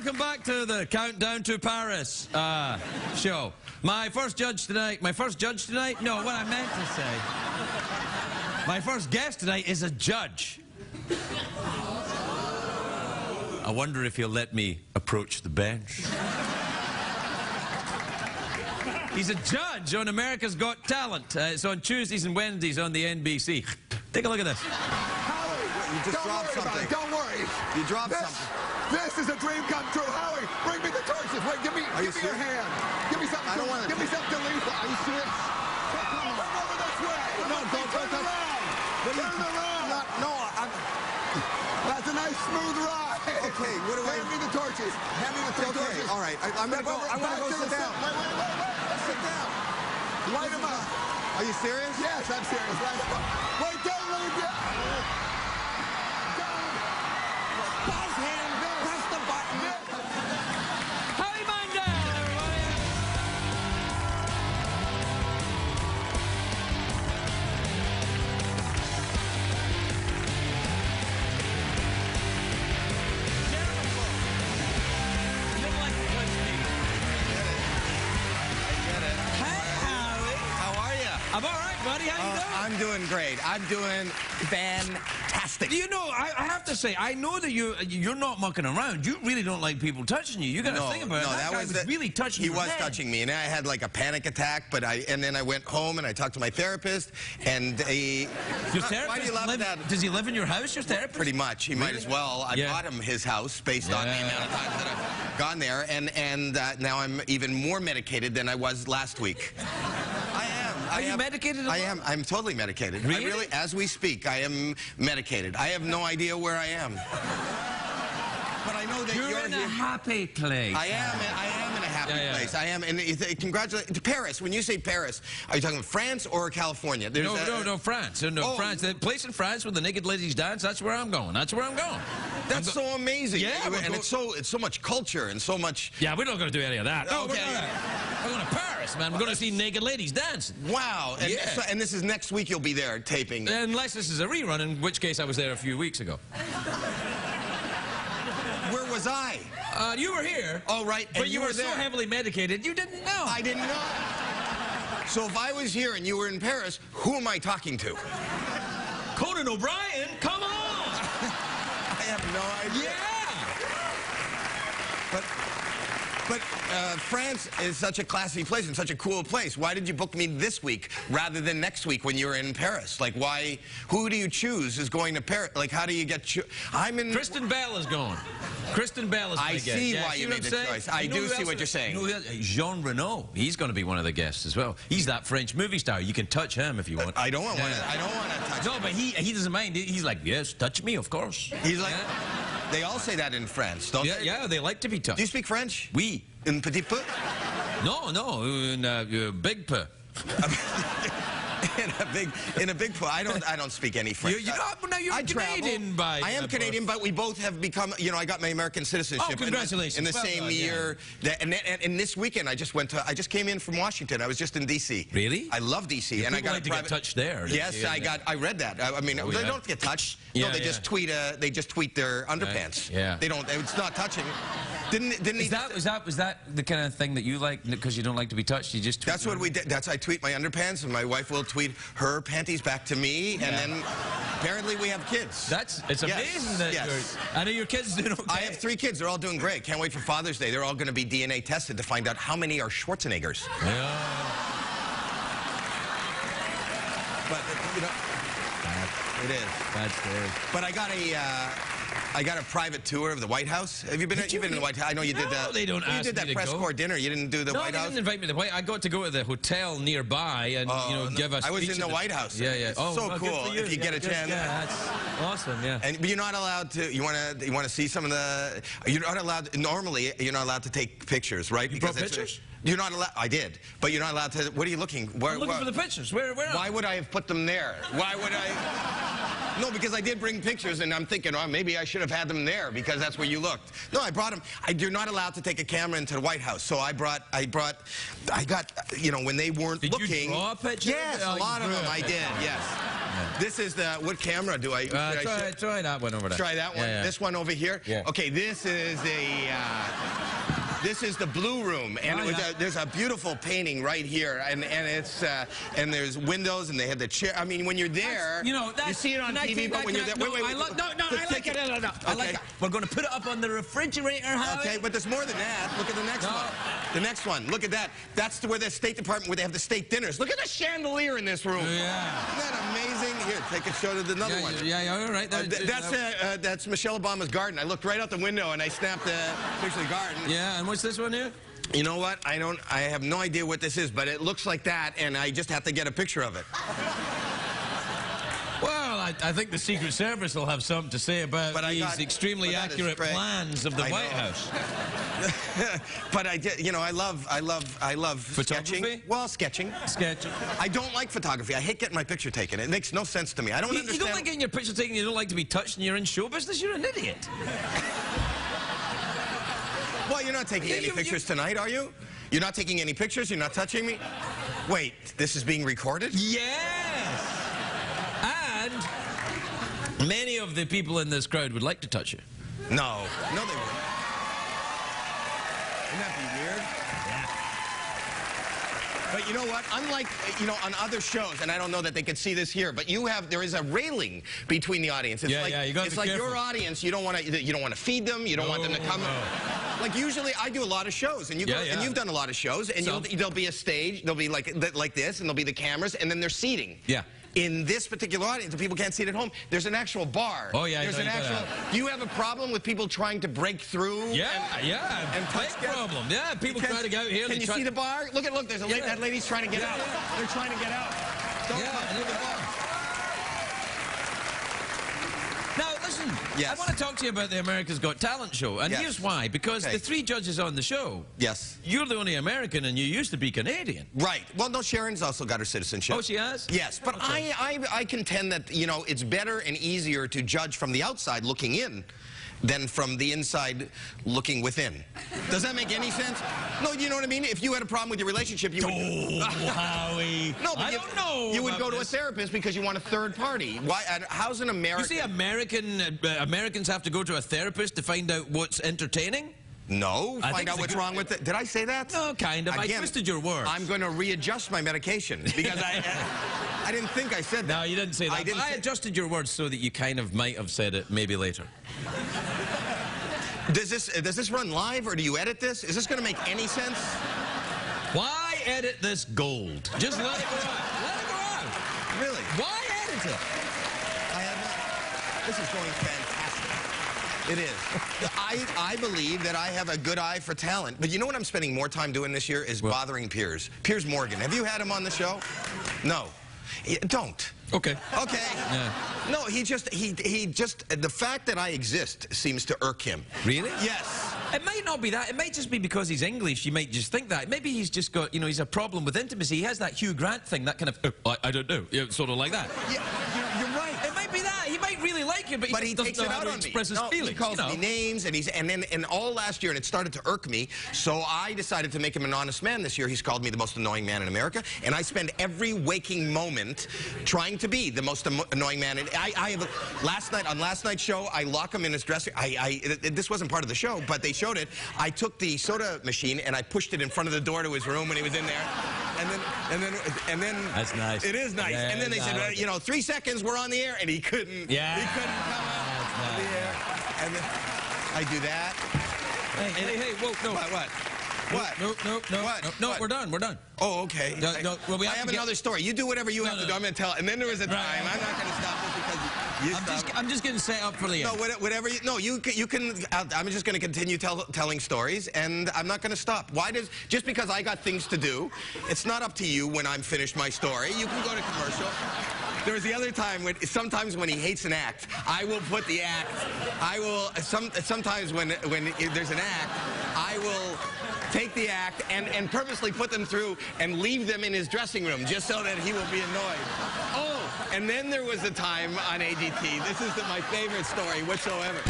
welcome back to the Countdown to Paris show. My first judge tonight, no, what I meant to say. My first guest tonight is a judge. I wonder if he'll let me approach the bench. He's a judge on America's Got Talent. It's on Tuesdays and Wednesdays on the NBC. Take a look at this. Howie, you just dropped something. Don't worry. You dropped something. This is a dream come true. Howie, bring me the torches. Wait, give me your hand. Give me something. Give me something to leave. Are you serious? Come over this way. No, don't. Turn around. Turn around. No, That's a nice smooth ride. Okay, what do I... Hand me the torches. Hand me the torches. Okay, all right. I'm going to go. I want to go sit down. Wait. Sit down. Light him up. Are you serious? Yes, I'm serious. Light him up. Wait, don't leave yet. Pause him. Press the button. Howie Mandel, everybody. You don't like to touch me. I get it. Hey, Howie. How are you? I'm all right, buddy. How you doing? I'm doing great. I'm doing fantastic. You know, I have to say, I know that you're not mucking around. You really don't like people touching you. You got to think about it. That guy was really touching you. He was touching me, and I had like a panic attack. And then I went home and I talked to my therapist, and he. Your therapist? Why do you love that? Does he live in your house? Your therapist? Pretty much. He might as well. I bought him his house based on the amount of times that I've gone there, and now I'm even more medicated than I was last week. Are you medicated? I am. I'm totally medicated. Really? I really, as we speak, I am medicated. I have no idea where I am. But I know that you're in a happy place. I am in a happy place. I am. And congratulations. Paris. When you say Paris, are you talking France or California? No, France. No, France. The place in France where the naked ladies dance, that's where I'm going. That's where I'm going. That's so amazing. Yeah. And it's so much culture and so much... Yeah, we're not going to do any of that. Okay. We're going to Paris, man. We're going to see naked ladies dancing. Wow. And, and this is next week you'll be there taping. Unless this is a rerun, in which case I was there a few weeks ago. Where was I? You were here. Oh, right. But you were so heavily medicated, you didn't know. I didn't know. So if I was here and you were in Paris, who am I talking to? Conan O'Brien, come on! I have no idea. Yeah! But France is such a classy place and such a cool place. Why did you book me this week rather than next week when you were in Paris? Like, why? Who do you choose is going to Paris? Like, how do you get? I'm in. Kristen Bell is going. Kristen Bell is going to get. I see why you made the choice. I do see what you're saying. Jean Reno. He's going to be one of the guests as well. He's that French movie star. You can touch him if you want. I don't want to. I don't want to touch. No, but he doesn't mind. He's like, yes, touch me, of course. He's like. They all say that in France, don't they? Yeah, they like to be touched. Do you speak French? Oui. Un petit peu? No, un big peu. in a big pool. I don't speak any French. You're Canadian by. I am Canadian, but we both have become. You know, I got my American citizenship. Oh, congratulations! In the same year. Yeah. And this weekend, I just came in from Washington. I was just in D.C. Really? I love D.C. And I got to get touched there. Yes, I read that. I mean, they don't get touched. No, they just tweet. They just tweet their underpants. Yeah. They don't. It's not touching. Was that the kind of thing that you like because you don't like to be touched? You just tweet. That's what we did. I tweet my underpants, and my wife will tweet her panties back to me, and then apparently we have kids. It's amazing that I know your kids doing okay. I have 3 kids. They're all doing great. Can't wait for Father's Day. They're all going to be DNA tested to find out how many are Schwarzeneggers. Yeah. But you know, it is. That's scary. But I got a private tour of the White House. Have you been? You've been in the White House. I know you did that. They don't ask You did that press corps dinner. You didn't do the White House. No, they didn't invite me to the White House. I got to go to the hotel nearby and give us. I was in the White House. Yeah. Oh, so cool. If you get a chance. Yeah, that's awesome. Yeah. But you're not allowed to. You want to see some of the. You're not allowed. Normally, you're not allowed to take pictures, right? You brought pictures? You're not allowed. I did, but you're not allowed to. What are you looking? I'm looking for the pictures. Where? Why would I have put them there? Why would I? No, because I did bring pictures, and I'm thinking, oh, maybe I should have had them there because that's where you looked. No, I brought them. You're not allowed to take a camera into the White House, so I got, you know, when they weren't looking. Did you draw pictures? Yes, a lot of them I did. Yes. This is the, what camera do I, Try that one over there. Try that one? Yeah, yeah. This one over here? Yeah. Okay, this is the blue room, and there's a beautiful painting right here, and it's and there's windows, and they have the chair. I mean, when you're there, you see it on TV, but when you're there, wait, I like it. I like it. We're going to put it up on the refrigerator, Howie. Okay, but there's more than that. Look at the next one. The next one. Look at that. That's where the State Department, where they have the state dinners. Look at the chandelier in this room. Yeah. Isn't that amazing? Here, take a shot of another one. Yeah, all right. That's Michelle Obama's garden. I looked right out the window and I snapped a picture of the garden. Yeah, and what's this one here? You know what? I have no idea what this is, but it looks like that, and I just have to get a picture of it. Well, I think the Secret Service will have something to say about these extremely accurate plans of the White House. But I love photography. Sketching. Well, sketching. Sketching. I don't like photography. I hate getting my picture taken. It makes no sense to me. I don't understand. You don't like getting your picture taken. You don't like to be touched, and you're in show business. You're an idiot. Well, you're not taking any pictures tonight, are you? You're not taking any pictures? You're not touching me? Wait, this is being recorded? Yes! And many of the people in this crowd would like to touch you. No. No, they wouldn't. Wouldn't that be weird? Yeah. But you know what? Unlike, on other shows, and I don't know that they could see this here, but there is a railing between the audience. It's you gotta be careful. Your audience. You don't want to feed them. You don't want them to come. Like usually, I do a lot of shows, and and you've done a lot of shows, and there'll be a stage. There'll be like this, and there'll be the cameras, and then there's seating. Yeah. In this particular audience, the people can't see it at home, there's an actual bar. Oh, yeah, there's an actual. Do you have a problem with people trying to break through? Yeah, and big problem. Yeah, people try to go out here. Can you see the bar? Look, there's a lady. That lady's trying to get out. They're trying to get out. Don't come through the bar. Now, listen, yes. I want to talk to you about the America's Got Talent show, and here's why. Because the three judges on the show, you're the only American, and you used to be Canadian. Right. Well, no, Sharon's also got her citizenship. Oh, she has? Yes, but okay. I contend that, it's better and easier to judge from the outside looking in than from the inside looking within. Does that make any sense? No, you know what I mean? If you had a problem with your relationship, you would... Howie. No, but I don't know. You would go to a therapist because you want a third party. Why? How's an American... You see, Americans have to go to a therapist to find out what's entertaining? No, find out what's wrong with it. Did I say that? No, kind of. Again, I twisted your words. I'm going to readjust my medication because I didn't think I said that. No, you didn't say that. I adjusted your words so that you kind of might have said it maybe later. Does this run live, or do you edit this? Is this going to make any sense? Why edit this gold? Just let it go out. Let it go out. Really? Why edit it? This is going fantastic. It is. I believe that I have a good eye for talent. But you know what I'm spending more time doing this year is bothering Piers. Piers Morgan. Have you had him on the show? No. Don't. Okay. Okay. Yeah. No, he just, the fact that I exist seems to irk him. Really? Yes. It might not be that. It might just be because he's English. You might just think that. Maybe he's just got, he's a problem with intimacy. He has that Hugh Grant thing, that kind of, I don't know, sort of like that. Yeah, you're right. It might be that. He might really like you, but he takes doesn't it know how out to on express me. his feelings. He calls me names, and all last year, and it started to irk me, so I decided to make him an honest man this year. He's called me the most annoying man in America, and I spend every waking moment trying to be the most annoying man. And on last night's show, I lock him in his dressing. This wasn't part of the show, but they showed it. I took the soda machine and I pushed it in front of the door to his room when he was in there. And then that's nice. It is nice. Yeah, and then they said, 3 seconds, we're on the air, and he couldn't. Yeah. He couldn't come out of the air. And then I do that. Hey, whoa, no. What? What? No, we're done. Oh, okay. We have another story. You do whatever you have to do. I'm going to tell. And then there was a time. I'm not going to stop this because you stop. I'm just getting set up for the end. No, whatever. You can. I'm just going to continue telling stories, and I'm not going to stop. Just because I got things to do, it's not up to you when I'm finished my story. You can go to commercial. There was the other time sometimes when he hates an act, I will put the act. Sometimes when there's an act, I will take the act and purposely put them through and leave them in his dressing room just so that he will be annoyed. Oh, and then there was a time on AGT. This is my favorite story whatsoever.